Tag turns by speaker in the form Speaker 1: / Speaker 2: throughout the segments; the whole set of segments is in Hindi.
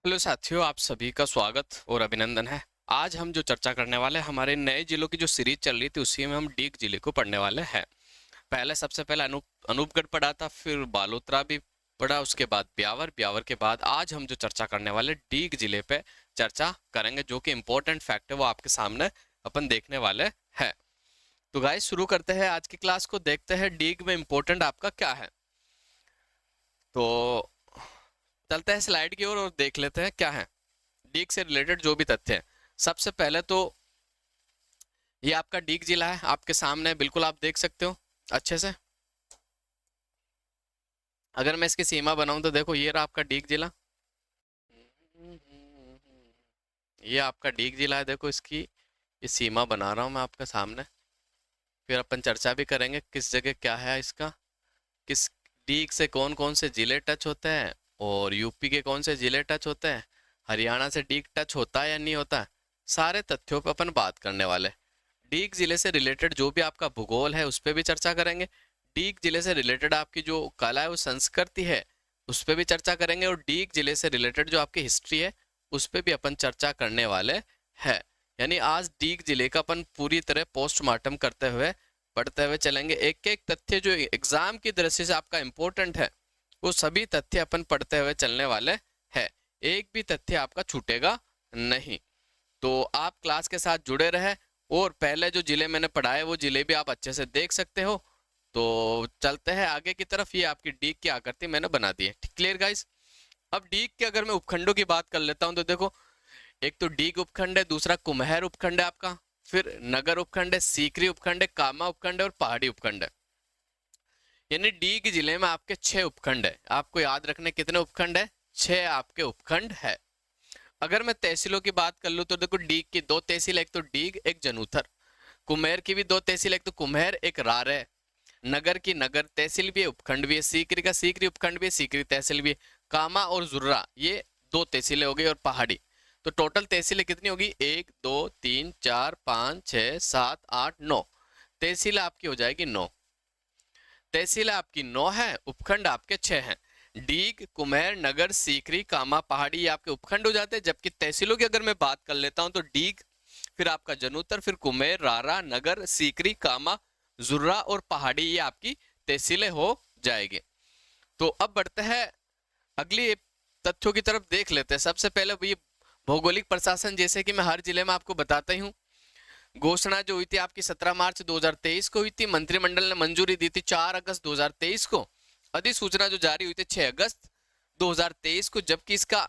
Speaker 1: हेलो साथियों, आप सभी का स्वागत और अभिनंदन है। आज हम जो चर्चा करने वाले हैं, हमारे नए जिलों की जो सीरीज चल रही थी उसी में हम डीग जिले को पढ़ने वाले हैं। सबसे पहले अनूपगढ़ पढ़ा था, फिर बालोतरा भी पढ़ा, उसके बाद ब्यावर, ब्यावर के बाद आज हम जो चर्चा करने वाले डीग जिले पे चर्चा करेंगे, जो कि इम्पोर्टेंट फैक्ट है वो आपके सामने अपन देखने वाले हैं। तो गाइस शुरू करते हैं आज की क्लास को, देखते हैं डीग में इम्पोर्टेंट आपका क्या है। तो चलते हैं स्लाइड की ओर और देख लेते हैं क्या है डीग से रिलेटेड जो भी तथ्य हैं। सबसे पहले तो ये आपका डीग जिला है, आपके सामने बिल्कुल आप देख सकते हो अच्छे से। अगर मैं इसकी सीमा बनाऊं तो देखो, ये रहा आपका डीग जिला। ये आपका डीग जिला है, देखो इसकी ये सीमा बना रहा हूं मैं आपके सामने। फिर अपन चर्चा भी करेंगे किस जगह क्या है इसका, किस डीग से कौन कौन से जिले टच होते हैं और यूपी के कौन से जिले टच होते हैं, हरियाणा से डीग टच होता है या नहीं होता है। सारे तथ्यों पर अपन बात करने वाले। डीग जिले से रिलेटेड जो भी आपका भूगोल है उस पर भी चर्चा करेंगे। डीग जिले से रिलेटेड आपकी जो कला है, वो संस्कृति है, उस पर भी चर्चा करेंगे। और डीग जिले से रिलेटेड जो आपकी हिस्ट्री है उस पर भी अपन चर्चा करने वाले हैं। यानी आज डीग जिले का अपन पूरी तरह पोस्टमार्टम करते हुए पढ़ते हुए चलेंगे। एक एक तथ्य जो एग्जाम की दृष्टि से आपका इंपॉर्टेंट है, वो सभी तथ्य अपन पढ़ते हुए चलने वाले हैं। एक भी तथ्य आपका छूटेगा नहीं। तो आप क्लास के साथ जुड़े रहे और पहले जो जिले मैंने पढ़ाए वो जिले भी आप अच्छे से देख सकते हो। तो चलते हैं आगे की तरफ। ये आपकी डीग की आकृति मैंने बना दी है, क्लियर गाइस। अब डीग के अगर मैं उपखंडों की बात कर लेता हूं तो देखो, एक तो डीग उपखंड है, दूसरा कुम्हेर उपखंड है आपका, फिर नगर उपखंड है, सीकरी उपखंड है, कामा उपखंड है और पहाड़ी उपखंड है। यानी डीग जिले में आपके 6 उपखंड है। आपको याद रखने कितने उपखंड है, 6 आपके उपखंड है। अगर मैं तहसीलों की बात कर लूं तो देखो, डीग की 2 तहसील, एक तो डीग एक जनूथर। कुम्हेर की भी 2 तहसील, एक तो कुम्हेर एक रारे। नगर की नगर तहसील भी है, उपखंड भी है। सीकरी का सीकरी उपखंड भी है, सीकरी तहसील भी है। कामा और जुर्रा ये 2 तहसीलें हो गई और पहाड़ी। तो टोटल तहसीलें कितनी होगी, 1 2 3 4 5 6 7 8 9 तहसील आपकी हो जाएगी 9। तहसील आपकी 9 है, उपखंड आपके 6 हैं। डीग, कुम्हेर, नगर, सीकरी, कामा, पहाड़ी ये आपके उपखंड हो जाते हैं। जबकि तहसीलों की अगर मैं बात कर लेता हूं तो डीग, फिर आपका जनूतर, फिर कुम्हेर, रारा, नगर, सीकरी, कामा, जुर्रा और पहाड़ी ये आपकी तहसीलें हो जाएगी। तो अब बढ़ते हैं अगली तथ्यों की तरफ, देख लेते हैं। सबसे पहले ये भौगोलिक प्रशासन, जैसे कि मैं हर जिले में आपको बताता ही हूँ। घोषणा जो हुई थी आपकी 17 मार्च 2023 को हुई थी, मंत्रिमंडल ने मंजूरी दी थी 4 अगस्त 2023 को। अधिसूचना जो जारी हुई थी 6 अगस्त 2023 को, जबकि इसका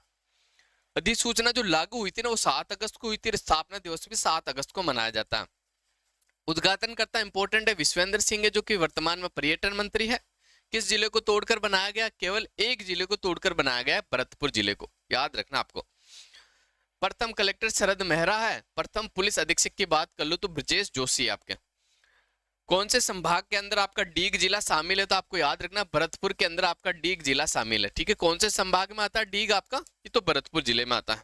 Speaker 1: अधिसूचना जो लागू हुई थी ना वो 7 अगस्त को हुई थी। स्थापना दिवस भी 7 अगस्त को मनाया जाता है। उद्घाटनकर्ता इंपोर्टेंट है विश्वेंद्र सिंह है, जो कि वर्तमान में पर्यटन मंत्री है। किस जिले को तोड़कर बनाया गया, केवल एक जिले को तोड़कर बनाया गया है, भरतपुर जिले को, याद रखना आपको। प्रथम कलेक्टर शरद मेहरा है। प्रथम पुलिस अधीक्षक की बात कर लो तो ब्रजेश जोशी आपके। कौन से संभाग के अंदर आपका डीग जिला शामिल है, तो आपको याद रखना भरतपुर के अंदर आपका डीग जिला शामिल है। ठीक है, कौन से संभाग में आता है डीग आपका, ये तो भरतपुर जिले में आता है।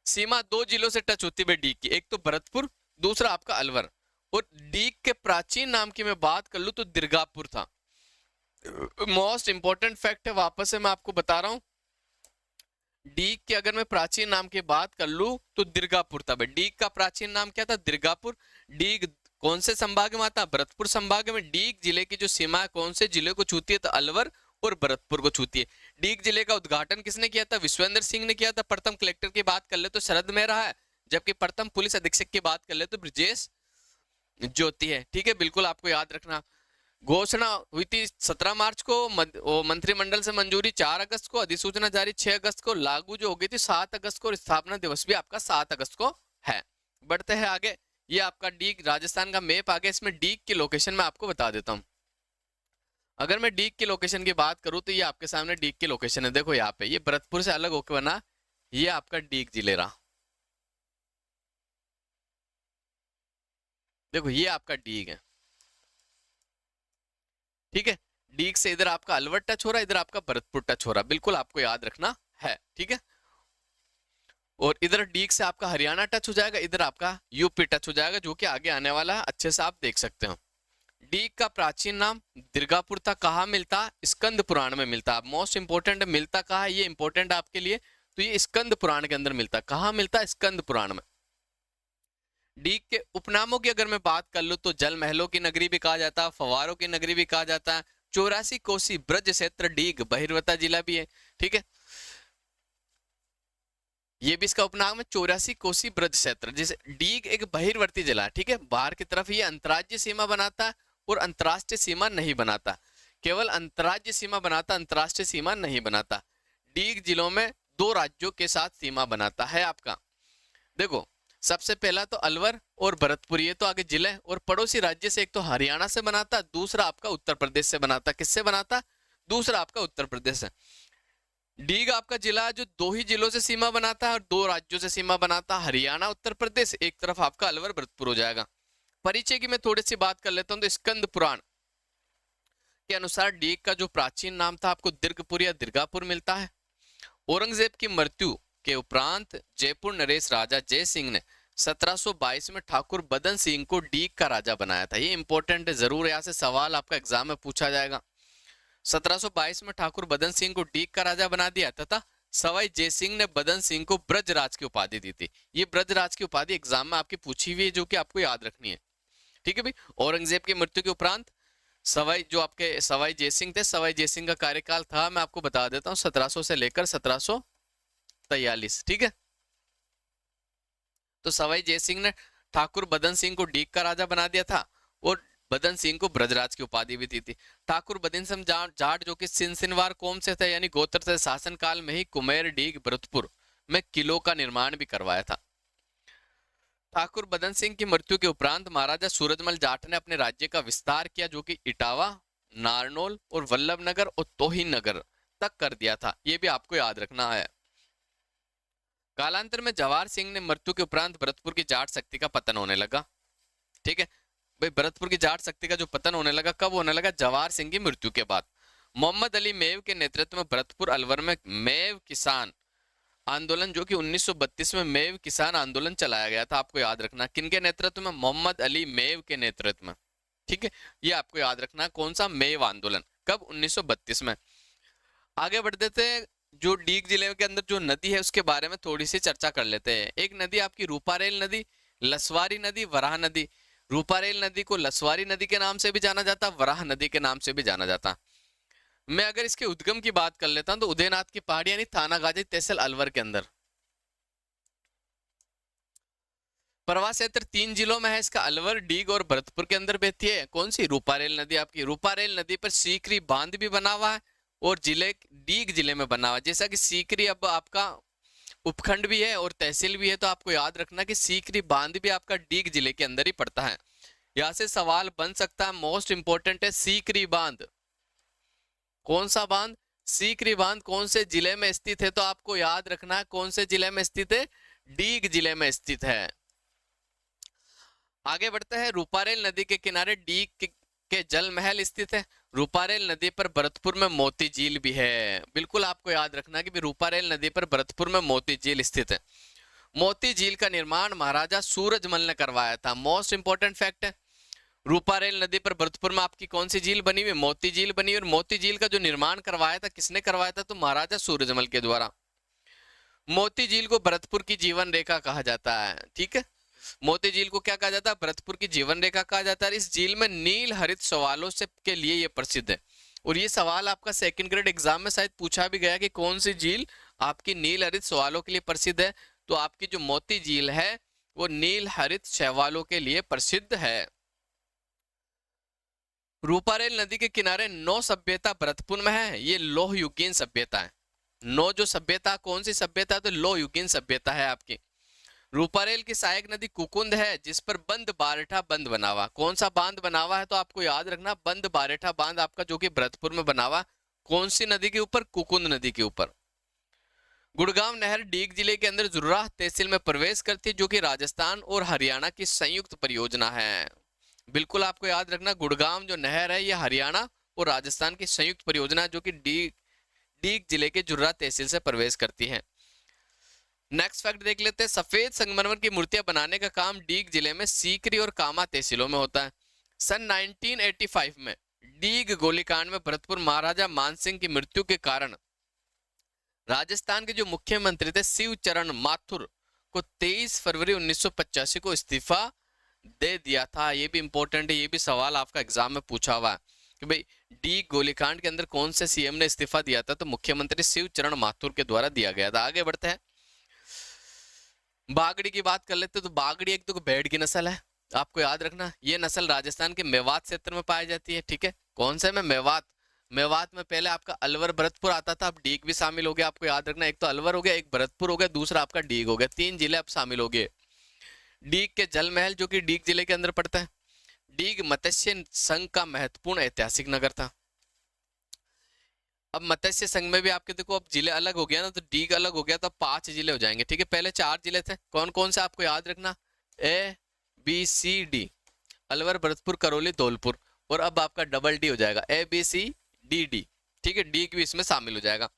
Speaker 1: सीमा 2 जिलों से टच होती है डीग की, एक तो भरतपुर, दूसरा आपका अलवर। और डीग के प्राचीन नाम की मैं बात कर लूं तो दिरगापुर था। मोस्ट इंपोर्टेंट फैक्ट है, वापस से मैं आपको बता रहा हूं। डीग के अगर मैं प्राचीन नाम की बात कर लूं तो दिरगापुर था। डीग का प्राचीन नाम क्या था, दिरगापुर। डीग कौन से संभाग में आता, भरतपुर संभाग में। डीग जिले की जो सीमा कौन से जिले को छूती है, तो अलवर और भरतपुर को छूती है। डीग जिले का उद्घाटन किसने किया था, विश्वेंद्र सिंह ने किया था। प्रथम कलेक्टर की बात कर ले तो शरद मेहरा है, जबकि प्रथम पुलिस अधीक्षक की बात कर ले तो ब्रजेश ज्योति है। ठीक है, बिल्कुल आपको याद रखना। घोषणा हुई थी 17 मार्च को, मंत्रिमंडल से मंजूरी 4 अगस्त को, अधिसूचना जारी 6 अगस्त को, लागू जो हो गई थी 7 अगस्त को, और स्थापना दिवस भी आपका 7 अगस्त को है। बढ़ते हैं आगे। ये आपका डीग राजस्थान का मैप आ गया। इसमें डीग की लोकेशन मैं आपको बता देता हूँ। अगर मैं डीग की लोकेशन की बात करूँ तो ये आपके सामने डीग की लोकेशन है। देखो यहाँ पे, ये भरतपुर से अलग होकर बना, ये आपका डीग जिले रहा। देखो ये आपका डीग है। ठीक है, डीग से इधर आपका अलवर टच हो रहा है, इधर आपका भरतपुर टच हो रहा है, बिल्कुल आपको याद रखना है। ठीक है, और इधर डीग से आपका हरियाणा टच हो जाएगा, इधर आपका यूपी टच हो जाएगा, जो कि आगे आने वाला है, अच्छे से आप देख सकते हो। डीग का प्राचीन नाम दिरगापुर था। कहाँ मिलता, स्कंद पुराण में मिलता। मोस्ट इंपोर्टेंट मिलता कहाँ है, ये इंपोर्टेंट आपके लिए। तो ये स्कंद पुराण के अंदर मिलता है। कहाँ मिलता है? स्कंद पुराण में। डीग के उपनामों की अगर मैं बात कर लूं तो जल महलों की नगरी भी कहा जाता है, फवारों की नगरी भी कहा जाता है, 84 कोसी ब्रज क्षेत्र डीग बहिर्वता जिला भी है। ठीक है, ये भी इसका उपनाम है, 84 कोसी ब्रज क्षेत्र। जैसे डीग एक बहिर्वर्ती जिला है, ठीक है, बाहर की तरफ ये अंतर्राज्यीय सीमा बनाता है और अंतर्राष्ट्रीय सीमा नहीं बनाता, केवल अंतर्राज्यीय सीमा बनाता, अंतर्राष्ट्रीय सीमा नहीं बनाता। डीग जिलों में 2 राज्यों के साथ सीमा बनाता है आपका। देखो, सबसे पहला तो अलवर और भरतपुर, ये तो आगे जिले, और पड़ोसी राज्य से एक तो हरियाणा से बनाता, दूसरा आपका उत्तर प्रदेश से बनाता। किससे बनाता? दूसरा आपका उत्तर प्रदेश से। डीग आपका जिला जो 2 ही जिलों से सीमा बनाता है और 2 राज्यों से सीमा बनाता है, हरियाणा उत्तर प्रदेश, एक तरफ आपका अलवर भरतपुर हो जाएगा। परिचय की मैं थोड़ी सी बात कर लेता हूं। तो स्कंद पुराण के अनुसार डीग का जो प्राचीन नाम था आपको दीर्घपुर या दीर्घापुर मिलता है। औरंगजेब की मृत्यु के उपरांत जयपुर नरेश राजा जय सिंह ने 1722 में ठाकुर बदन सिंह को डीग का राजा बनाया था। ये इंपॉर्टेंट है, जरूर यहाँ से सवाल आपका एग्जाम में पूछा जाएगा। 1722 में ठाकुर बदन सिंह को डीग का राजा बना दिया तथा सवाई जय सिंह ने बदन सिंह को ब्रजराज की उपाधि दी थी। ये ब्रजराज की उपाधि एग्जाम में आपकी पूछी हुई है, जो कि आपको याद रखनी है। ठीक है भाई, औरंगजेब की मृत्यु के उपरांत सवाई जो आपके सवाई जय सिंह थे, सवाई जय सिंह का कार्यकाल था, मैं आपको बता देता हूँ, 1700 से लेकर 1743। ठीक है, तो सवाई जय सिंह ने ठाकुर बदन सिंह को डीग का राजा बना दिया था और बदन सिंह को ब्रजराज की उपाधि भी दी थी। ठाकुर बदन सिंह जाट जो कि सिंसिनवार कौम से थे, यानी गोत्र से, शासन काल में ही कुमेर डीग भरतपुर में किलों का निर्माण भी करवाया था। ठाकुर बदन सिंह की मृत्यु के उपरांत महाराजा सूरजमल जाट ने अपने राज्य का विस्तार किया, जो कि इटावा, नारनौल और वल्लभनगर और तोहिन नगर तक कर दिया था। यह भी आपको याद रखना है। कालांतर में जवाहर सिंह ने मृत्यु के उपरांत भरतपुर की जाट शक्ति का पतन होने लगा। ठीक है भाई, भरतपुर की जाट शक्ति का जो पतन होने लगा, कब होने लगा? जवाहर सिंह की मृत्यु के बाद। मोहम्मद अली मेव के नेतृत्व में भरतपुर अलवर में मेव किसान आंदोलन, जो कि 1932 में मेव किसान आंदोलन चलाया गया था, आपको याद रखना। किनके नेतृत्व में? मोहम्मद अली मेव के नेतृत्व में। ठीक है, ये आपको याद रखना। कौन सा? मेव आंदोलन। कब? 1932 में। आगे बढ़ते थे, जो डीग जिले के अंदर जो नदी है उसके बारे में थोड़ी सी चर्चा कर लेते हैं। एक नदी आपकी रूपारेल नदी, लसवारी नदी, वराह नदी। रूपारेल नदी को लसवारी नदी के नाम से भी जाना जाता, वराह नदी के नाम से भी जाना जाता। मैं अगर इसके उद्गम की बात कर लेता हूं तो उदयनाथ की पहाड़ी यानी थानागाजी तहसील अलवर के अंदर। प्रवाह क्षेत्र 3 जिलों में है इसका, अलवर, डीग और भरतपुर के अंदर बहती है। कौन सी? रूपारेल नदी। आपकी रूपारेल नदी पर सीकरी बांध भी बना हुआ है और जिले डीग जिले में बना हुआ है। जैसा कि सीकरी अब आपका उपखंड भी है और तहसील भी है, तो आपको याद रखना कि सीकरी बांध भी आपका डीग जिले के अंदर ही पड़ता है। यहां से सवाल बन सकता है, मोस्ट इंपोर्टेंट है, सीकरी बांध। कौन सा बांध? सीकरी बांध कौन से जिले में स्थित है? तो आपको याद रखना है कौन से जिले में स्थित है? डीग जिले में स्थित है। आगे बढ़ते हैं, रूपारेल नदी के किनारे डीग के जल महल स्थित है। रूपारेल नदी पर भरतपुर में मोती झील भी है। बिल्कुल आपको याद रखना कि रूपारेल नदी पर भरतपुर में मोती झील स्थित है। मोती झील का निर्माण महाराजा सूरजमल ने करवाया था। मोस्ट इंपोर्टेंट फैक्ट है, रूपारेल नदी पर भरतपुर में आपकी कौन सी झील बनी हुई? मोती झील बनी। और मोती झील का जो निर्माण करवाया था, किसने करवाया था? तो महाराजा सूरजमल के द्वारा। मोती झील को भरतपुर की जीवन रेखा कहा जाता है। ठीक है, मोती झील को क्या कहा जाता है? भरतपुर की जीवन रेखा कहा जाता है। इस झील में नील हरित शैवालों से के लिए ये प्रसिद्ध है। और ये सवाल आपका सेकंड ग्रेड एग्जाम में शायद पूछा भी गया कि कौन सी झील आपकी नील हरित शैवालों के लिए प्रसिद्ध है। तो आपकी जो मोती झील है वो नील हरित शैवालों के लिए प्रसिद्ध है। रूपारेल नदी के किनारे 9 सभ्यता भरतपुर में है। ये लौह युगीन सभ्यता है। 9 जो सभ्यता, कौन सी सभ्यता? तो लौह युगीन सभ्यता है आपकी। रूपारेल की सहायक नदी कुकुंद है, जिस पर बंद बारेठा बंद बना हुआ। कौन सा बांध बना हुआ है? तो आपको याद रखना बंद बारेठा बांध आपका, जो कि भरतपुर में बना हुआ। कौन सी नदी के ऊपर? कुकुंद नदी के ऊपर। गुड़गांव नहर डीग जिले के अंदर जुर्राह तहसील में प्रवेश करती है, जो कि राजस्थान और हरियाणा की संयुक्त परियोजना है। बिल्कुल आपको याद रखना, गुड़गांव जो नहर है ये हरियाणा और राजस्थान की संयुक्त परियोजना है, जो कि डीग जिले के जुर्राह तहसील से प्रवेश करती है। नेक्स्ट फैक्ट देख लेते हैं, सफेद संगमरमर की मूर्तियां बनाने का काम डीग जिले में सीकरी और कामा तहसीलों में होता है। सन 1985 में डीग गोलीकांड में भरतपुर महाराजा मानसिंह की मृत्यु के कारण राजस्थान के जो मुख्यमंत्री थे शिव चरण माथुर को 23 फरवरी 1985 को इस्तीफा दे दिया था। ये भी इंपॉर्टेंट है, ये भी सवाल आपका एग्जाम में पूछा हुआ है कि भाई डी गोलीकांड के अंदर कौन से सीएम ने इस्तीफा दिया था, तो मुख्यमंत्री शिव चरण माथुर के द्वारा दिया गया था। आगे बढ़ते हैं, बागड़ी की बात कर लेते हैं। तो बागड़ी एक तो भेड़ की नस्ल है, आपको याद रखना। ये नस्ल राजस्थान के मेवात क्षेत्र में पाई जाती है, ठीक है। कौन से में? मेवात। मेवात में पहले आपका अलवर भरतपुर आता था, अब डीग भी शामिल हो गया, आपको याद रखना। एक तो अलवर हो गया, एक भरतपुर हो गया, दूसरा आपका डीग हो गया, 3 जिले अब शामिल हो गए। डीग के जल महल जो कि डीग जिले के अंदर पड़ता है। डीग मत्स्य संघ का महत्वपूर्ण ऐतिहासिक नगर था। अब मत्स्य संघ में भी आपके देखो अब जिले अलग हो गया ना, तो डीग अलग हो गया, तो 5 जिले हो जाएंगे, ठीक है। पहले 4 जिले थे, कौन कौन से आपको याद रखना? A B C D, Alwar Bharatpur Karauli Dholpur, और अब आपका डबल डी हो जाएगा, ABCDD, ठीक है। डीग भी इसमें शामिल हो जाएगा।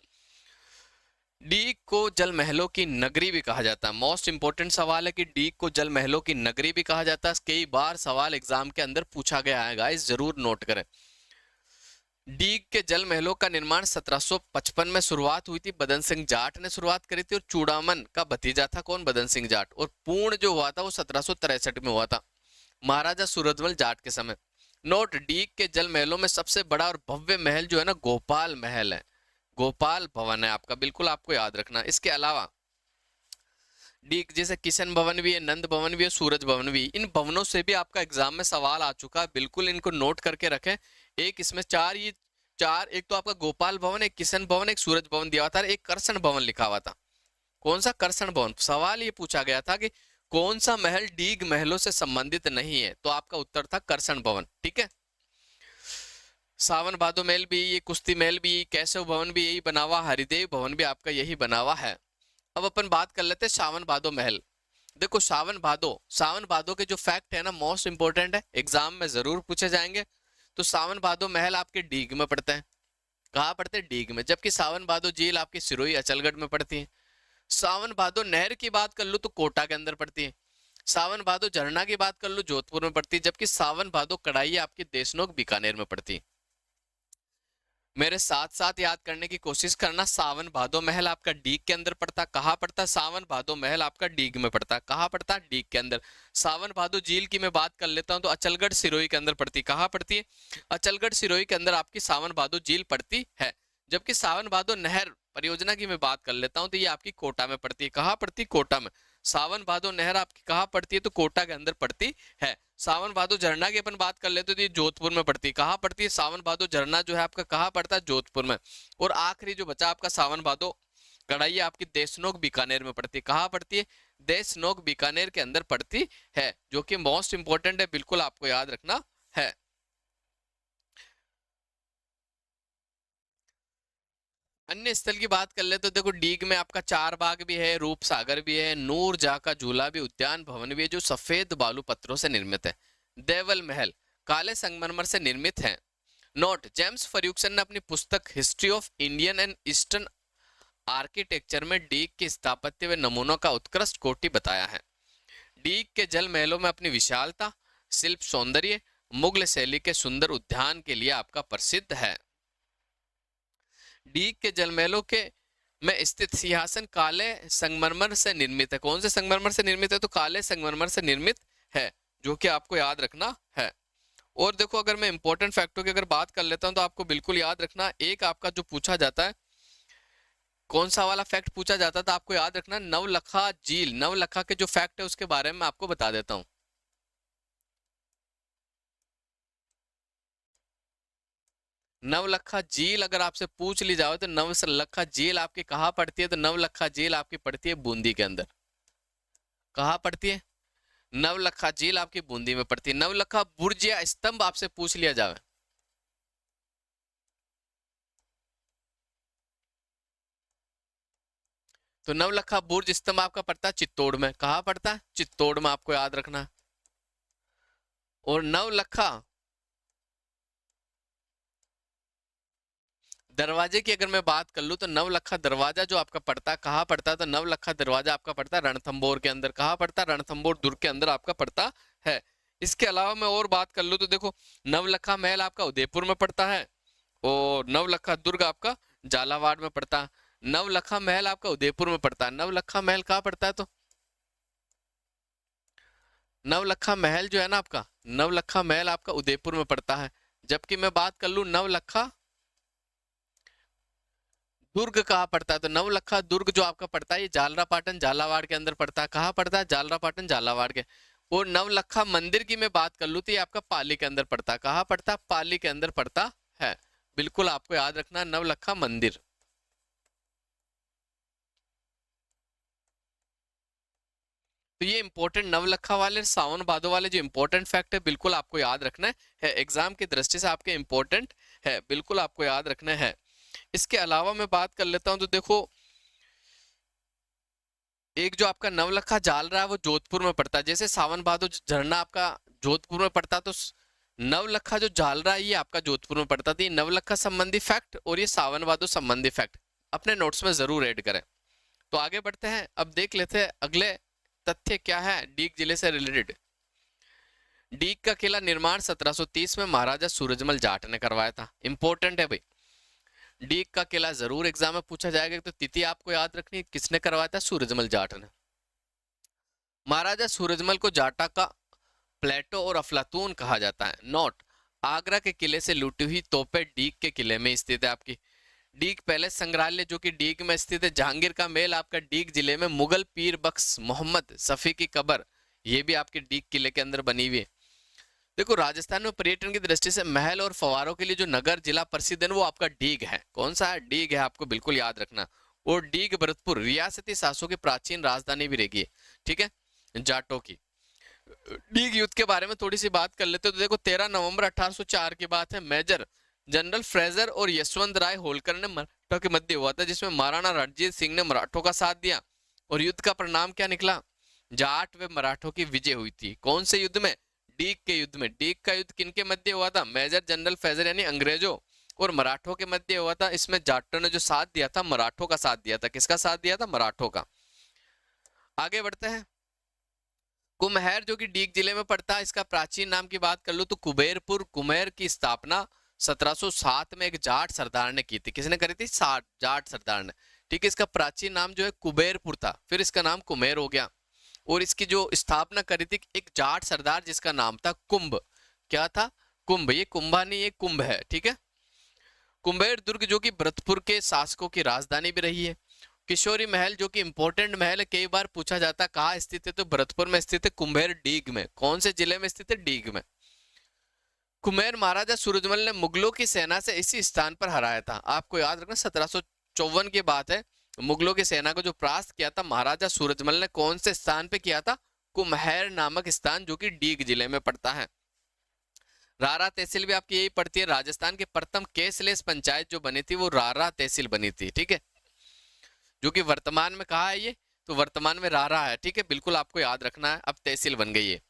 Speaker 1: डीग को जल महलों की नगरी भी कहा जाता है। मोस्ट इंपोर्टेंट सवाल है कि डीग को जल महलों की नगरी भी कहा जाता है। कई बार सवाल एग्जाम के अंदर पूछा गया है गाइस, जरूर नोट करें। डीग के जल महलों का निर्माण 1755 में शुरुआत हुई थी, बदन सिंह जाट ने शुरुआत करी थी, और चूड़ामन का भतीजा था कौन? बदन सिंह जाट। और पूर्ण जो हुआ था वो 1763 में हुआ था, महाराजा सूरजमल जाट के समय। नोट, डीग के जल महलों में सबसे बड़ा और भव्य महल जो है ना, गोपाल महल है, गोपाल भवन है आपका, बिल्कुल आपको याद रखना। इसके अलावा डीग जैसे किशन भवन भी है, नंद भवन भी है, सूरज भवन भी, इन भवनों से भी आपका एग्जाम में सवाल आ चुका है, बिल्कुल इनको नोट करके रखें। एक इसमें चार, एक तो आपका गोपाल भवन, एक किशन भवन, एक सूरज भवन दिया हुआ था, एक करसन भवन लिखा हुआ था। कौन सा? करसन भवन। सवाल ये पूछा गया था कि कौन सा महल डीग महलों से संबंधित नहीं है, तो आपका उत्तर था करसन भवन, ठीक है। सावन भादो महल भी, ये कुश्ती महल भी, केशव भवन भी यही बना हुआ, हरिदेव भवन भी आपका यही बना हुआ है। अब अपन बात कर लेते हैं सावन भादो महल। देखो सावन भादो के जो फैक्ट है ना, मोस्ट इंपोर्टेंट है, एग्जाम में जरूर पूछे जाएंगे। तो सावन भादो महल आपके डीग में पड़ते हैं। कहाँ पड़ते हैं? डीग में। जबकि सावन भादो झील आपकी सिरोही अचलगढ़ में पड़ती है। सावन भादो नहर की बात कर लो तो कोटा के अंदर पड़ती है। सावन भादो झरना की बात कर लो जोधपुर में पड़ती है। जबकि सावन भादो कड़ाई आपकी देशनोक बीकानेर में पड़ती है। मेरे साथ साथ याद करने की कोशिश करना, सावन भादो महल आपका डीग के अंदर पड़ता। कहाँ पड़ता? सावन भादो महल आपका डीग में पड़ता। कहाँ पड़ता? डीग के अंदर। सावन भादो झील की मैं बात कर लेता हूँ तो अचलगढ़ सिरोही के अंदर पड़ती। कहाँ पड़ती है? अचलगढ़ सिरोही के अंदर आपकी सावन भादो झील पड़ती है। जबकि सावन भादो नहर परियोजना की मैं बात कर लेता हूँ तो ये आपकी कोटा में पड़ती है। कहाँ पड़ती? कोटा में। सावन भादो नहर आपकी कहाँ पड़ती है? तो कोटा के अंदर पड़ती है। सावन भादो झरना की अपन बात कर लेते तो ये जोधपुर में पड़ती है। कहाँ पड़ती है? सावन भादो झरना जो है आपका कहाँ पड़ता है? जोधपुर में। और आखिरी जो बचा आपका सावन भादो कड़ाई आपकी देशनोक बीकानेर में पड़ती है। कहाँ पड़ती है? देशनोक बीकानेर के अंदर पड़ती है, जो कि मोस्ट इंपोर्टेंट है, बिल्कुल आपको याद रखना है। अन्य स्थल की बात कर ले तो देखो डीग में आपका चार बाग भी है, रूप सागर भी है, नूर जहाँ का झूला भी, उद्यान भवन भी है जो सफेद बालू पत्थरों से निर्मित है। देवल महल काले संगमरमर से निर्मित है। नोट, जेम्स फर्ग्यूसन ने अपनी पुस्तक history of Indian and eastern architecture में डीग के स्थापत्य व नमूनों का उत्कृष्ट कोटि बताया है। डीग के जल महलों में अपनी विशालता, शिल्प सौंदर्य, मुगल शैली के सुंदर उद्यान के लिए आपका प्रसिद्ध है। डीग के जलमहलों के में स्थित सिंहासन काले संगमरमर से निर्मित है। कौन से संगमरमर से निर्मित है? तो काले संगमरमर से निर्मित है, जो कि आपको याद रखना है। और देखो अगर मैं इंपॉर्टेंट फैक्टों की अगर बात कर लेता हूं तो आपको बिल्कुल याद रखना, एक आपका जो पूछा जाता है, कौन सा वाला फैक्ट पूछा जाता था आपको याद रखना, नवलखा झील। नवलखा के जो फैक्ट है उसके बारे में आपको बता देता हूं। नवलखा झील अगर आपसे पूछ ली जाओ तो नवलखा झील आपकी कहाँ पड़ती है? तो नवलखा झील आपकी पड़ती है बूंदी के अंदर। कहाँ पड़ती है? नवलखा झील आपकी बूंदी में पड़ती है। नवलखा बुर्ज या स्तंभ आपसे पूछ लिया जाए तो नवलखा बुर्ज स्तंभ आपका पड़ता है चित्तौड़ में। कहाँ पड़ता है? चित्तौड़ में, आपको याद रखना। और नवलखा दरवाजे की अगर मैं बात कर लूं तो नवलखा दरवाजा जो आपका पड़ता है कहाँ पड़ता है? तो नवलखा दरवाजा आपका पड़ता है रणथंभौर के अंदर। कहाँ पड़ता है? रणथंभौर दुर्ग के अंदर आपका पड़ता है। इसके अलावा मैं और बात कर लूं तो देखो नवलखा महल आपका उदयपुर में पड़ता है, और नवलखा दुर्ग आपका झालावाड़ में पड़ता है। नवलखा महल आपका उदयपुर में पड़ता है। नवलखा महल कहाँ पड़ता है? तो नवलखा महल जो है ना आपका, नवलखा महल आपका उदयपुर में पड़ता है। जबकि मैं बात कर लूं नवलखा दुर्ग कहाँ पड़ता है, तो नवलखा दुर्ग जो आपका पड़ता है ये झालरापाटन झालावाड़ के अंदर पड़ता है। कहाँ पड़ता है? झालरापाटन झालावाड़ के। और नवलखा मंदिर की मैं बात कर लूं तो ये आपका पाली के अंदर पड़ता है। कहाँ पड़ता है? पाली के अंदर पड़ता है। बिल्कुल आपको याद रखना नवलखा मंदिर। तो ये इंपॉर्टेंट नवलखा वाले सावन भादो वाले जो इंपॉर्टेंट फैक्ट है बिल्कुल आपको याद रखना है एग्जाम की दृष्टि से आपके इंपॉर्टेंट है, बिल्कुल आपको याद रखना है। इसके अलावा मैं बात कर लेता हूं तो देखो, एक जो आपका नवलखा जाल रहा है वो जोधपुर में पड़ता है। जैसे सावन भादो झरना आपका जोधपुर में पड़ता, तो नवलखा जो जाल रहा है ये आपका जोधपुर में पड़ता था। ये नवलखा संबंधी फैक्ट और ये सावन भादो संबंधी फैक्ट अपने नोट्स में जरूर ऐड करें। तो आगे बढ़ते हैं, अब देख लेते हैं अगले तथ्य क्या है डीग जिले से रिलेटेड। डीग का किला निर्माण 1730 में महाराजा सूरजमल जाट ने करवाया था। इंपॉर्टेंट है भाई, डीग का किला जरूर एग्जाम में पूछा जाएगा। तो तिथि आपको याद रखनी है, किसने करवाया था? सूरजमल जाट ने। महाराजा सूरजमल को जाटा का प्लेटो और अफलातून कहा जाता है। नोट, आगरा के किले से लूटी हुई तोपें डीग के किले में स्थित है आपकी। डीग पैलेस संग्रहालय जो कि डीग में स्थित है। जहांगीर का महल आपका डीग जिले में। मुगल पीर बख्श मोहम्मद सफी की कब्र ये भी आपके डीग किले के अंदर बनी हुई है। देखो राजस्थान में पर्यटन की दृष्टि से महल और फवारों के लिए जो नगर जिला प्रसिद्ध है वो आपका डीग है। कौन सा है? डीग है, आपको बिल्कुल याद रखना। और डीग भरतपुर रियासती शासकों की प्राचीन राजधानी भी रही है, ठीक है, जाटों की। डीग युद्ध के बारे में थोड़ी सी बात कर लेते हैं। तो देखो 13 नवंबर 1804 की बात है। मेजर जनरल फ्रेजर और यशवंत राय होलकर ने मराठों के मध्य हुआ था, जिसमें महाराणा रणजीत सिंह ने मराठों का साथ दिया। और युद्ध का परिणाम क्या निकला? जाट व मराठों की विजय हुई थी। कौन से युद्ध में? डीग के युद्ध में। डीग का युद्ध किनके मध्य हुआ था? मेजर जनरल फ्रेजर यानी अंग्रेजों और मराठों के मध्य हुआ था। इसमें जाटों ने जो साथ दिया था मराठों का साथ दिया था। किसका साथ दिया था? मराठों का। आगे बढ़ते हैं, कुम्हेर जो कि डीग जिले में पड़ता है, इसका प्राचीन नाम की बात कर लो तो कुबेरपुर। कुम्हेर की स्थापना 1707 में एक जाट सरदार ने की थी। किसने करी थी? जाट सरदार ने, ठीक है। इसका प्राचीन नाम जो है कुबेरपुर था, फिर इसका नाम कुम्हेर हो गया। और इसकी जो स्थापना करी थी एक जाट सरदार जिसका नाम था कुंभ। क्या था? कुंभ। ये कुंभा नहीं, ये कुंभ है, ठीक है। कुंभेर दुर्ग जो कि भरतपुर के शासकों की राजधानी भी रही है। किशोरी महल जो कि इंपॉर्टेंट महल है, कई बार पूछा जाता है कहाँ स्थित है, तो भरतपुर में स्थित है। कुम्हेर डीग में। कौन से जिले में स्थित है? डीग में। कुम्हेर महाराजा सूरजमल ने मुगलों की सेना से इसी स्थान पर हराया था। आपको याद रखना 1754 की बात है। मुगलों की सेना को जो परास्त किया था महाराजा सूरजमल ने कौन से स्थान पे किया था? कुम्हेर नामक स्थान जो कि डीग जिले में पड़ता है। रारा तहसील भी आपकी यही पड़ती है। राजस्थान की प्रथम कैशलेस पंचायत जो बनी थी वो रारा तहसील बनी थी, ठीक है, जो कि वर्तमान में कहा है ये, तो वर्तमान में रारा है, ठीक है, बिल्कुल आपको याद रखना है। अब तहसील बन गई है।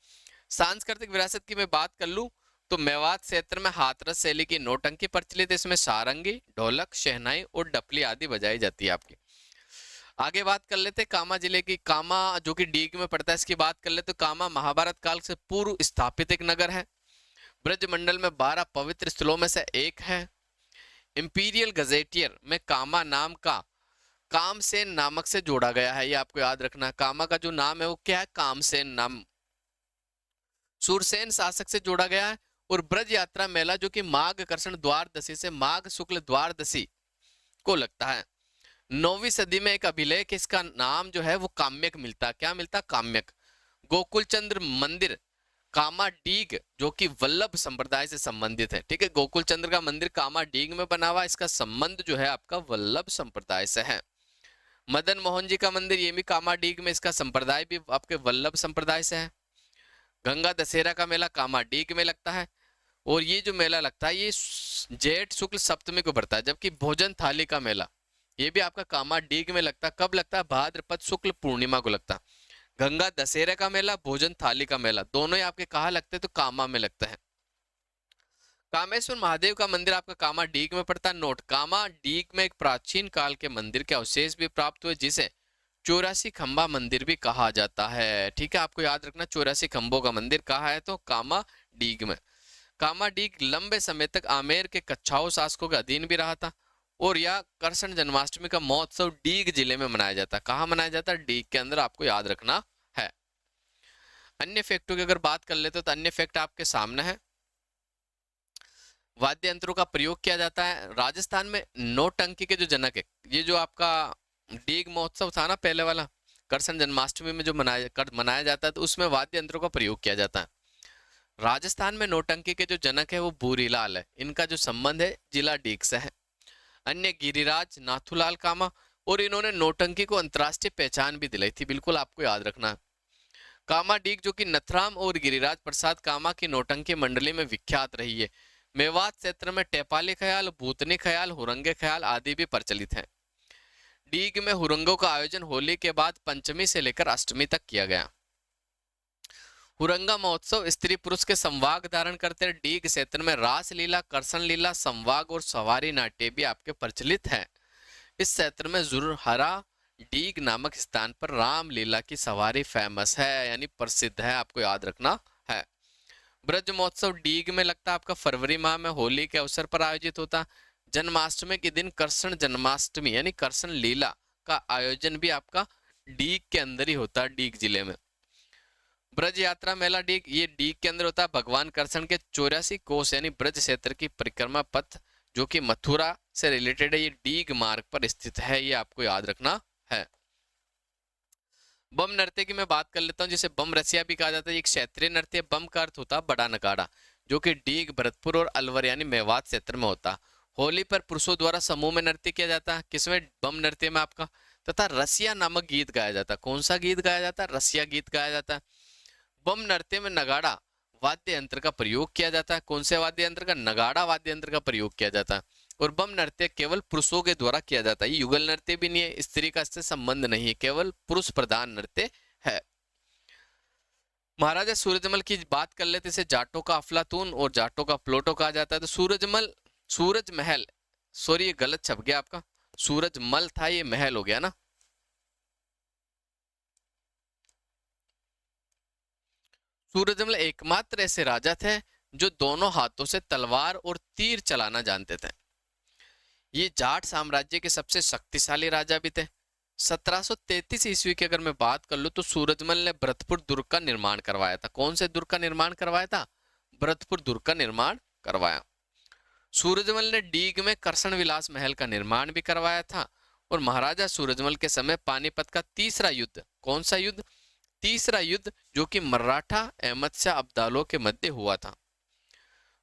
Speaker 1: सांस्कृतिक विरासत की मैं बात कर लूं तो मेवात क्षेत्र में हाथरस शैली की नौटंकी प्रचलित है। इसमें सारंगी, ढोलक, शहनाई और डपली आदि बजाई जाती है आपकी। आगे बात कर लेते हैं कामा जिले की। कामा जो कि डीग में पड़ता है, इसकी बात कर लेते तो कामा महाभारत काल से पूर्व स्थापित एक नगर है। ब्रजमंडल में 12 पवित्र स्थलों में से एक है। इंपीरियल गजेटियर में कामा नाम का कामसेन नामक से जोड़ा गया है। ये आपको याद रखना। कामा का जो नाम है वो क्या है? कामसेन नाम सूरसेन शासक से जोड़ा गया है। और ब्रज यात्रा मेला जो कि माघ कर्षण द्वादशी से माघ शुक्ल द्वादशी को लगता है। 9वीं सदी में एक अभिलेख इसका नाम जो है वो काम्यक मिलता है। क्या मिलता? काम्यक। गोकुल चंद्र मंदिर कामा डीग जो कि वल्लभ संप्रदाय से संबंधित है, ठीक है। गोकुल चंद्र का मंदिर कामा डीग में बना हुआ, इसका संबंध जो है आपका वल्लभ संप्रदाय से है। मदन मोहन जी का मंदिर ये भी कामा डीग में, इसका संप्रदाय भी आपके वल्लभ संप्रदाय से है। गंगा दशहरा का मेला कामा डीग में लगता है। और ये जो मेला लगता है ये जेठ शुक्ल सप्तमी को पड़ता है। जबकि भोजन थाली का मेला ये भी आपका कामा डीग में लगता है। कब लगता है? भाद्रपद शुक्ल पूर्णिमा को लगता है। गंगा दशहरे का मेला, भोजन थाली का मेला दोनों ही आपके कहा लगते हैं? तो कामा में लगता है। कामेश्वर महादेव का मंदिर आपका कामा डीग में पड़ता है। नोट, कामा डीग में एक प्राचीन काल के मंदिर के अवशेष भी प्राप्त हुए जिसे 84 खंबा मंदिर भी कहा जाता है, ठीक है। आपको याद रखना 84 खंबों का मंदिर कहा है तो कामा डीग में। कामा डीग लंबे समय तक आमेर के कच्छाऊ शासकों के अधीन भी रहा था। और या कृष्ण जन्माष्टमी का महोत्सव डीग जिले में मनाया जाता है। कहाँ मनाया जाता है? डीग के अंदर, आपको याद रखना है। अन्य फैक्टों की अगर बात कर लेते तो अन्य फैक्ट आपके सामने है। वाद्य यंत्रों का प्रयोग किया जाता है राजस्थान में। नौटंकी के जो जनक है, ये जो आपका डीग महोत्सव था ना पहले वाला, कृष्ण जन्माष्टमी में जो मनाया जाता है, तो उसमें वाद्य यंत्रों का प्रयोग किया जाता है। राजस्थान में नौटंकी के जो जनक है वो भूरीलाल है। इनका जो संबंध है जिला डीग से है। अन्य गिरिराज नाथुलाल कामा, और इन्होंने नौटंकी को अंतर्राष्ट्रीय पहचान भी दिलाई थी। बिल्कुल आपको याद रखना है। कामा डीग जो कि नथराम और गिरिराज प्रसाद कामा की नौटंकी मंडली में विख्यात रही है। मेवात क्षेत्र में टेपाली ख्याल, भूतनी ख्याल, हुरंगे ख्याल आदि भी प्रचलित हैं। डीग में हुरंगों का आयोजन होली के बाद पंचमी से लेकर अष्टमी तक किया गया। हुरंगा महोत्सव स्त्री पुरुष के संवाग धारण करते हैं। डीग क्षेत्र में रास लीला, कृष्ण लीला, संवाग और सवारी नाट्य भी आपके प्रचलित हैं। इस क्षेत्र में जुरहरा डीग नामक स्थान पर रामलीला की सवारी फेमस है, यानी प्रसिद्ध है, आपको याद रखना है। ब्रज महोत्सव डीग में लगता है आपका फरवरी माह में होली के अवसर पर आयोजित होता। जन्माष्टमी के दिन कृष्ण जन्माष्टमी यानी कृष्ण लीला का आयोजन भी आपका डीग के अंदर ही होता है, डीग जिले में। ब्रज यात्रा मेला डीग, ये डीग के अंदर होता है। भगवान कृष्ण के 84 कोस यानी ब्रज क्षेत्र की परिक्रमा पथ जो कि मथुरा से रिलेटेड है, ये डीग मार्ग पर स्थित है, ये आपको याद रखना है। बम नृत्य की मैं बात कर लेता हूँ, जिसे बम रसिया भी कहा जाता है। एक क्षेत्रीय नृत्य। बम का अर्थ होता है बड़ा नगाड़ा, जो कि डीग, भरतपुर और अलवर यानी मेवात क्षेत्र में होता। होली पर पुरुषों द्वारा समूह में नृत्य किया जाता है। किसमें? बम नृत्य में आपका। तथा रसिया नामक गीत गाया जाता है। कौन सा गीत गाया जाता है? रसिया गीत गाया जाता है। बम नृत्य में नगाड़ा वाद्य यंत्र का प्रयोग किया जाता है। कौन से वाद्य यंत्र का? नगाड़ा वाद्य यंत्र का प्रयोग किया जाता है। और बम नृत्य केवल पुरुषों के द्वारा किया जाता है। ये युगल नृत्य भी नहीं है, स्त्री का इससे संबंध नहीं है, केवल पुरुष प्रधान नृत्य है। महाराजा सूरजमल की बात कर लेते, इसे जाटों का अफलातून और जाटों का प्लूटो कहा जाता है। तो सूरजमल, सूरज महल, सॉरी ये गलत छप गया आपका, सूरजमल था, ये महल हो गया ना। सूरजमल एकमात्र ऐसे राजा थे जो दोनों हाथों से तलवार और तीर चलाना जानते थे। ये जाट साम्राज्य के सबसे शक्तिशाली राजा भी थे। 1733 ईस्वी की अगर मैं बात कर लूं तो सूरजमल ने भरतपुर दुर्ग का निर्माण करवाया था। कौन से दुर्ग का निर्माण करवाया था? भरतपुर दुर्ग का निर्माण करवाया। सूरजमल ने डीग में कृष्ण विलास महल का निर्माण भी करवाया था। और महाराजा सूरजमल के समय पानीपत का तीसरा युद्ध, कौन सा युद्ध? तीसरा युद्ध, जो कि मराठा अहमद शाह अब्दालियों के मध्य हुआ था।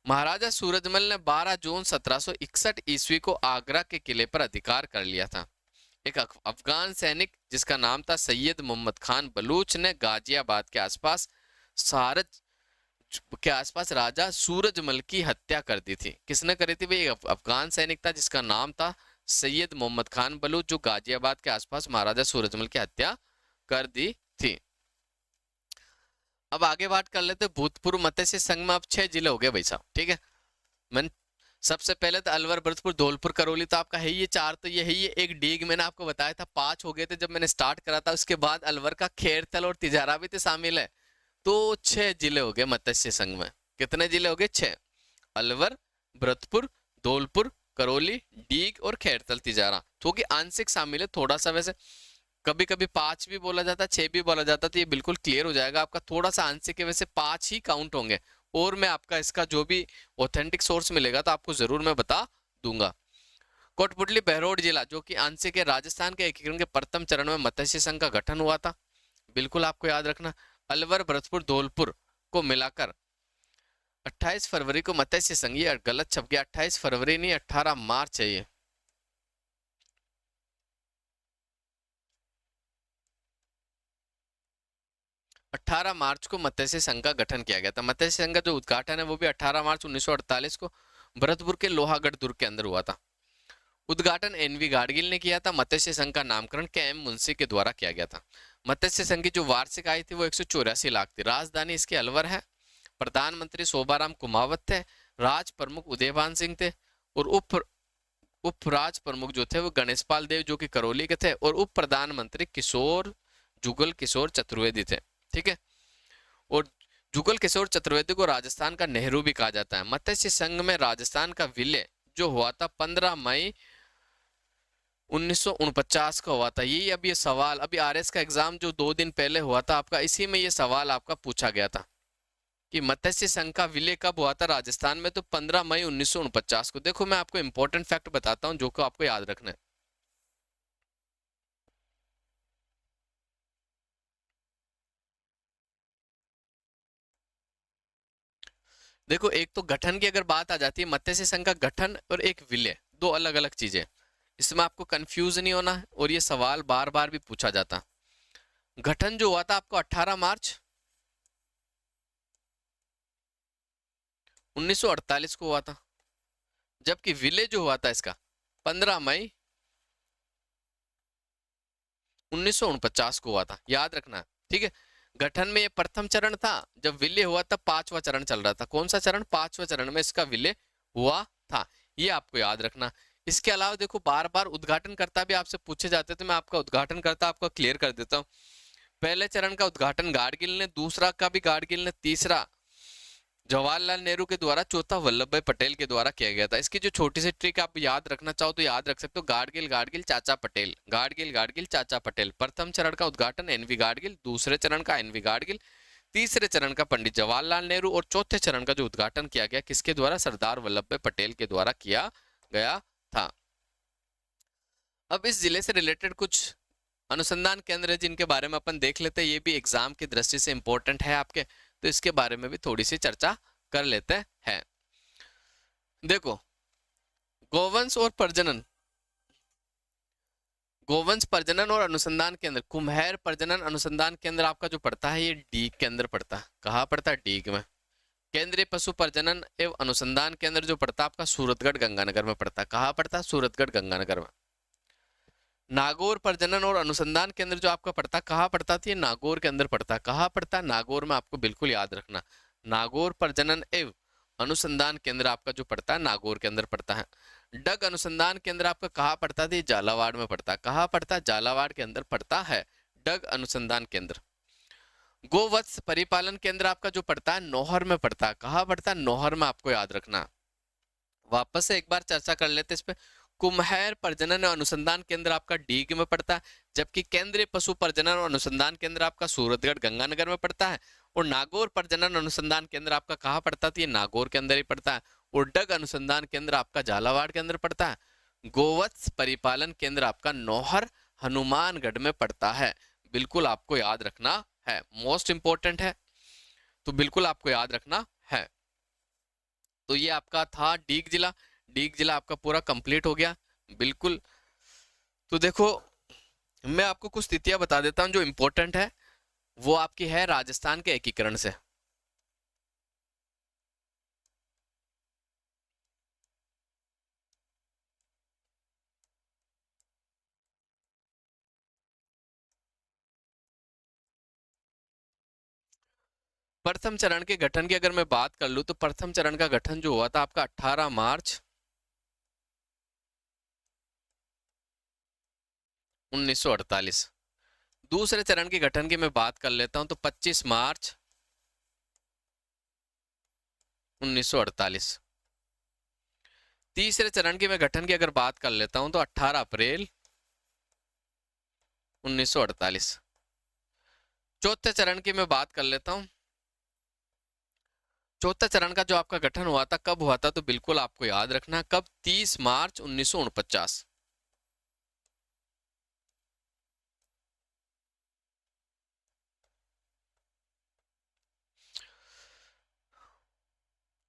Speaker 1: महाराजा सूरजमल ने 12 जून 1761 ईस्वी को आगरा के किले पर अधिकार कर लिया था। एक अफगान सैनिक जिसका नाम था सैयद मोहम्मद खान बलूच ने गाजियाबाद के आसपास सारज के आसपास राजा सूरजमल की हत्या कर दी थी। किसने करी थी? भाई अफगान सैनिक था जिसका नाम था सैयद मोहम्मद खान बलूच, जो गाजियाबाद के आसपास महाराजा सूरजमल की हत्या कर दी थी। अब आगे बात कर लेते, भूतपूर्व मत्स्य संघ में अब 6 जिले हो गए भाई साहब, ठीक है। मैंने सबसे पहले तो अलवर, भरतपुर, धौलपुर, करौली तो आपका है, ये 4 तो ये है। ये एक डीग मैंने आपको बताया था 5 हो गए थे जब मैंने स्टार्ट करा था। उसके बाद अलवर का खेरथल और तिजारा भी तो शामिल है, तो 6 जिले हो गए मत्स्य संघ में। कितने जिले हो गए? 6। अलवर, भरतपुर, धौलपुर, करौली, डीग और खेरथल, तिजारा, जो कि आंशिक शामिल है। थोड़ा सा वैसे कभी कभी 5 भी बोला जाता, 6 भी बोला जाता, तो ये बिल्कुल क्लियर हो जाएगा आपका। थोड़ा सा आंशिक है, वैसे 5 ही काउंट होंगे। और मैं आपका इसका जो भी ऑथेंटिक सोर्स मिलेगा तो आपको जरूर मैं बता दूंगा। कोटपुतली बहरोड जिला, जो कि आंशिक है, राजस्थान के एकीकरण के प्रथम चरण में मत्स्य संघ का गठन हुआ था। बिल्कुल आपको याद रखना। अलवर, भरतपुर, धौलपुर को मिलाकर 28 फरवरी को मत्स्य संघ, ये गलत छप गया, 28 फरवरी नहीं 18 मार्च है ये। 18 मार्च को मत्स्य संघ का गठन किया गया था। मत्स्य संघ का जो उद्घाटन है वो भी 18 मार्च 1948 को भरतपुर के लोहागढ़ दुर्ग के अंदर हुआ था। उद्घाटन एनवी गाडगिल ने किया था। मत्स्य संघ का नामकरण के एम मुंशी के द्वारा किया गया था। मत्स्य संघ की जो वार्षिक आय थी वो 184 लाख थी। राजधानी इसकी अलवर है। प्रधानमंत्री शोभाराम कुमावत थे। राज प्रमुख उदयभान सिंह थे। और उपराज प्रमुख जो थे वो गणेशपाल देव, जो कि करौली के थे। और उप प्रधानमंत्री जुगल किशोर चतुर्वेदी थे, ठीक है। और जुगल किशोर चतुर्वेदी को राजस्थान का नेहरू भी कहा जाता है। मत्स्य संघ में राजस्थान का विलय जो हुआ था 15 मई 1949 का हुआ था। ये अब ये सवाल अभी आरएस का एग्जाम जो 2 दिन पहले हुआ था आपका, इसी में ये सवाल आपका पूछा गया था कि मत्स्य संघ का विलय कब हुआ था राजस्थान में, तो 15 मई 1949 को। देखो मैं आपको इंपॉर्टेंट फैक्ट बताता हूँ जो को आपको याद रखना है। देखो एक तो गठन की अगर बात आ जाती है, मत्स्य संघ का गठन और एक विलय दो अलग अलग चीजें, इसमें आपको कंफ्यूज नहीं होना है, और ये सवाल बार बार भी पूछा जाता। गठन जो हुआ था आपको 18 मार्च 1948 को हुआ था, जबकि विलय जो हुआ था इसका 15 मई 1949 को हुआ था, याद रखना। ठीक है, गठन में ये प्रथम चरण था, जब विलय हुआ तब 5वां चरण चल रहा था। कौन सा चरण? 5वां चरण में इसका विलय हुआ था, ये आपको याद रखना। इसके अलावा देखो बार बार उद्घाटन करता भी आपसे पूछे जाते, तो मैं आपका उद्घाटन करता आपको क्लियर कर देता हूँ। पहले चरण का उद्घाटन गाडगिल ने, दूसरा का भी गाडगिल ने, तीसरा जवाहरलाल नेहरू के द्वारा, चौथा वल्लभ भाई पटेल के द्वारा किया गया था। इसकी जो छोटी सी ट्रिक आप याद रखना चाहो तो याद रख सकते हो, गाडगिल गाडगिल चाचा पटेल, गाडगिल गाडगिल चाचा पटेल। प्रथम चरण का उद्घाटन एनवी गाडगिल, दूसरे चरण का एनवी गाडगिल, तीसरे चरण का पंडित जवाहरलाल नेहरू, और चौथे चरण का जो उद्घाटन किया गया किसके द्वारा? सरदार वल्लभ भाई पटेल के द्वारा किया गया था। अब इस जिले से रिलेटेड कुछ अनुसंधान केंद्र है जिनके बारे में अपन देख लेते हैं, ये भी एग्जाम की दृष्टि से इंपॉर्टेंट है आपके, तो इसके बारे में भी थोड़ी सी चर्चा कर लेते हैं। देखो गोवंश और प्रजनन, गोवंश प्रजनन और अनुसंधान केंद्र, कुम्हेर प्रजनन अनुसंधान केंद्र आपका जो पड़ता है ये डीग के अंदर पड़ता है। कहाँ पड़ता है? डीग में। केंद्रीय पशु प्रजनन एवं अनुसंधान केंद्र जो पड़ता है आपका सूरतगढ़ गंगानगर में पड़ता है। कहाँ पड़ता है? सूरतगढ़ गंगानगर में। नागौर प्रजनन और अनुसंधान केंद्र जो आपका पड़ता है कहाँ पड़ता था? ये नागौर के अंदर पड़ता है। कहाँ पड़ता है? नागौर में। आपको बिल्कुल याद रखना, नागौर प्रजनन एवं अनुसंधान केंद्र आपका जो पड़ता है नागौर के अंदर पड़ता है। डग अनुसंधान केंद्र आपका कहाँ पड़ता था? ये झालावाड़ में पड़ता है। कहाँ पड़ता है? झालावाड़ के अंदर पड़ता है डग अनुसंधान केंद्र। गोवत्स परिपालन केंद्र आपका जो पड़ता है नौहर में पड़ता है। कहाँ पड़ता है? नौहर में। आपको याद रखना। वापस से एक बार चर्चा कर लेते इस पे। कुम्हेर प्रजनन और अनुसंधान केंद्र आपका डीग में पड़ता है, जबकि केंद्रीय पशु प्रजनन और अनुसंधान केंद्र आपका सूरतगढ़ गंगानगर में पड़ता है। और नागौर प्रजनन अनुसंधान केंद्र आपका कहाँ पड़ता था? ये नागौर के अंदर ही पड़ता है। और डग अनुसंधान केंद्र आपका झालावाड़ के अंदर पड़ता है। गोवत्स परिपालन केंद्र आपका नौहर हनुमानगढ़ में पड़ता है। बिल्कुल आपको याद रखना है, मोस्ट इंपॉर्टेंट है, तो बिल्कुल आपको याद रखना है। तो ये आपका था डीग जिला। डीग जिला आपका पूरा कंप्लीट हो गया। बिल्कुल। तो देखो मैं आपको कुछ तिथियां बता देता हूं जो इंपॉर्टेंट है, वो आपकी है राजस्थान के एकीकरण से। प्रथम चरण के गठन की अगर मैं बात कर लूं तो प्रथम चरण का गठन जो हुआ था आपका 18 मार्च 1948। दूसरे चरण के गठन की मैं बात कर लेता हूं तो 25 मार्च 1948। तीसरे चरण की मैं गठन की अगर बात कर लेता हूं तो 18 अप्रैल 1948। चौथे चरण की मैं बात कर लेता हूं। चौथा चरण का जो आपका गठन हुआ था कब हुआ था? तो बिल्कुल आपको याद रखना कब? 30 मार्च 1949।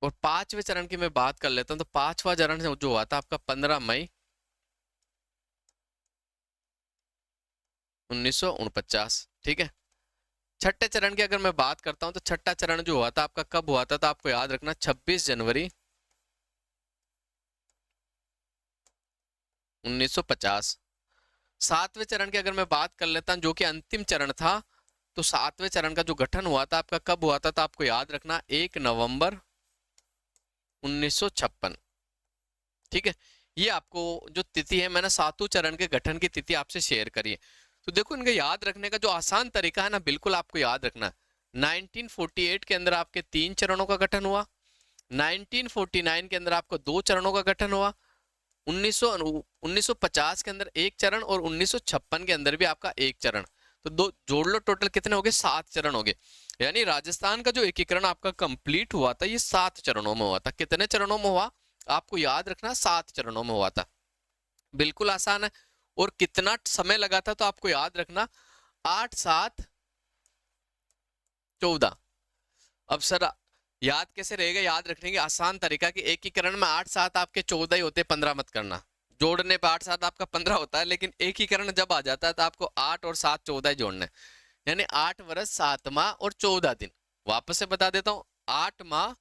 Speaker 1: और पांचवें चरण की मैं बात कर लेता हूं तो पांचवा चरण जो हुआ था आपका 15 मई 1949। ठीक है। छठे चरण की अगर मैं बात करता हूं तो छठा चरण जो हुआ था आपका कब हुआ था? तो आपको याद रखना 26 जनवरी 1950। सातवें चरण की अगर मैं बात कर लेता हूं जो कि अंतिम चरण था, तो सातवें चरण का जो गठन हुआ था आपका कब हुआ था? तो आपको याद रखना 1 नवंबर 1956। ठीक है। ये आपको जो तिथि है, मैंने सातों चरण के गठन की तिथि आपसे शेयर करी है। तो देखो इनके याद रखने का जो आसान तरीका है ना, बिल्कुल आपको याद रखना। 1948 के अंदर आपके 3 चरणों का गठन हुआ। 1949 के अंदर आपको 2 चरणों का गठन हुआ। 1950 के अंदर एक चरण और 1956 के अंदर भी आपका एक चरण, तो दो जोड़ लो, टोटल कितने हो गए, 7 चरण हो गए। यानी राजस्थान का जो एकीकरण आपका कंप्लीट हुआ था ये 7 चरणों में हुआ था। कितने चरणों में हुआ, आपको याद रखना, 7 चरणों में हुआ था। बिल्कुल आसान है। और कितना समय लगा था, तो आपको याद रखना 8 7 14। अब सर याद कैसे रहेगा, याद रखने की आसान तरीका कि एकीकरण में 8 7 आपके 14 ही होते, 15 मत करना। जोड़ने पे 8 7 आपका 15 होता है, लेकिन एकीकरण जब आ जाता है तो आपको 8 और 7 14 ही जोड़ने, यानी 8 वर्ष 7 माह और 14 दिन। वापस से बता देता हूँ, 8 माह,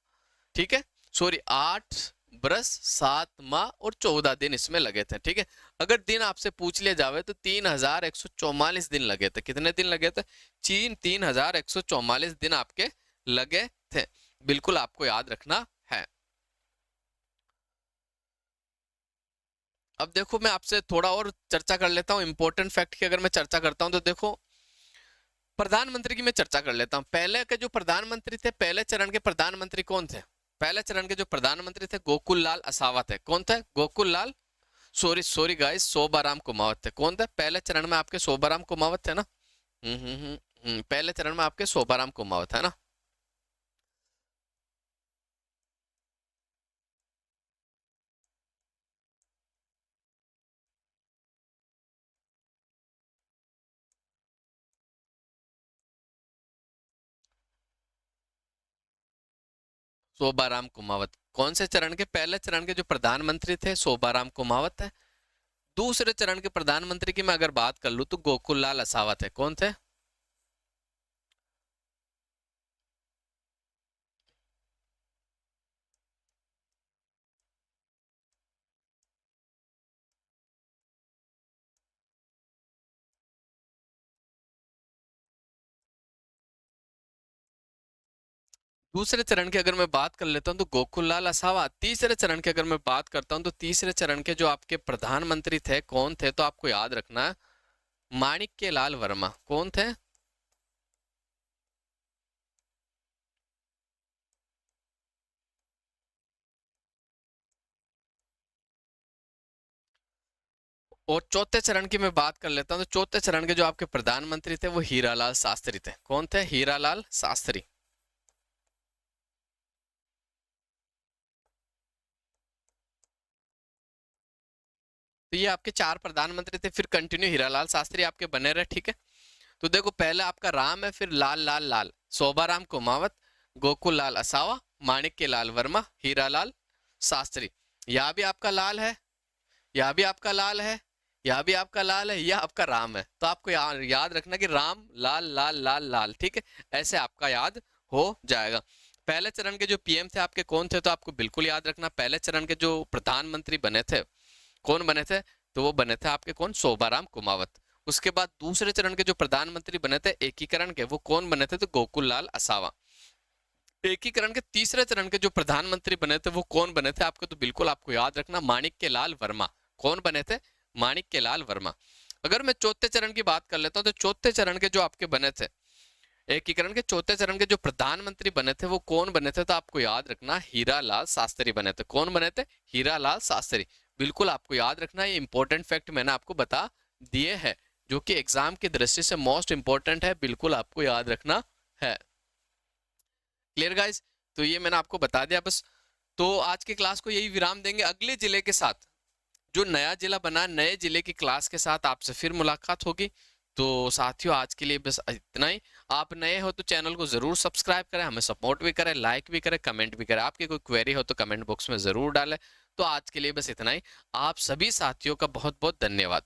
Speaker 1: ठीक है, सॉरी 8 बरस 7 माह और 14 दिन इसमें लगे थे, ठीक है। अगर दिन आपसे पूछ लिया जावे तो 3144 दिन लगे थे। कितने दिन लगे थे, 3144 दिन आपके लगे थे। बिल्कुल आपको याद रखना है। अब देखो मैं आपसे थोड़ा और चर्चा कर लेता हूं, इंपॉर्टेंट फैक्ट की अगर मैं चर्चा करता हूं तो देखो प्रधानमंत्री की मैं चर्चा कर लेता हूं। पहले के जो प्रधानमंत्री थे, पहले चरण के प्रधानमंत्री कौन थे, पहले चरण के जो प्रधानमंत्री थे गोकुल लाल असावा थे। कौन थे, गोकुल लाल, सॉरी गाइस, शोभाराम कुमावत थे। कौन थे, पहले चरण में आपके शोभाराम कुमावत थे ना। पहले चरण में आपके शोभाराम कुमावत है ना। शोभाराम कुमावत कौन से चरण के, पहले चरण के जो प्रधानमंत्री थे शोभाराम कुमावत है। दूसरे चरण के प्रधानमंत्री की मैं अगर बात कर लूं तो गोकुल लाल असावत है। कौन थे, दूसरे चरण की अगर मैं बात कर लेता हूं तो गोकुल लाल असावा। तीसरे चरण की अगर मैं बात करता हूं तो तीसरे चरण के जो आपके प्रधानमंत्री थे कौन थे, तो आपको याद रखना है माणिक्य लाल वर्मा। कौन थे, और चौथे चरण की मैं बात कर लेता हूं तो चौथे चरण के जो आपके प्रधानमंत्री थे वो हीरालाल शास्त्री थे। कौन थे, हीरालाल शास्त्री। तो ये आपके 4 प्रधानमंत्री थे, फिर कंटिन्यू हीरालाल शास्त्री आपके बने रहे, ठीक है। तो देखो पहले आपका राम है, फिर लाल लाल लाल, शोभाराम कुमावत, गोकुल लाल असावा, माणिक्य लाल वर्मा, हीरालाल शास्त्री। यहाँ भी आपका लाल है, यहाँ भी आपका लाल है, यहाँ भी आपका लाल है, यह आपका राम है। तो आपको याद रखना कि राम लाल लाल लाल लाल, ठीक है, ऐसे आपका याद हो जाएगा। पहले चरण के जो पीएम थे आपके कौन थे, तो आपको बिल्कुल याद रखना पहले चरण के जो प्रधानमंत्री बने थे कौन बने थे, तो वो बने थे आपके कौन, शोभाराम कुमावत। उसके बाद दूसरे चरण के जो प्रधानमंत्री बने थे एकीकरण के, वो कौन बने थे, तो गोकुल लाल असावा। एकीकरण के तीसरे चरण के जो प्रधानमंत्री बने थे वो कौन बने थे आपको, तो बिल्कुल आपको याद रखना माणिक्य लाल वर्मा। कौन बने थे, माणिक्य लाल वर्मा। अगर मैं चौथे चरण की बात कर लेता हूं तो चौथे चरण के जो आपके बने थे एकीकरण के चौथे चरण के जो प्रधानमंत्री बने थे वो कौन बने थे, तो आपको याद रखना हीरालाल शास्त्री बने थे। कौन बने थे, हीरालाल शास्त्री। बिल्कुल आपको याद रखना, ये इंपॉर्टेंट फैक्ट मैंने आपको बता दिए हैं जो कि एग्जाम की दृष्टि से मोस्ट इंपॉर्टेंट है, बिल्कुल आपको याद रखना है। क्लियर गाइस, तो ये मैंने आपको बता दिया बस। तो आज की क्लास को यही विराम देंगे, अगले जिले के साथ जो नया जिला बना, नए जिले की क्लास के साथ आपसे फिर मुलाकात होगी। तो साथियों आज के लिए बस इतना ही। आप नए हो तो चैनल को जरूर सब्सक्राइब करें, हमें सपोर्ट भी करें, लाइक भी करें, कमेंट भी करें। आपकी कोई क्वेरी हो तो कमेंट बॉक्स में जरूर डालें। तो आज के लिए बस इतना ही। आप सभी साथियों का बहुत बहुत धन्यवाद।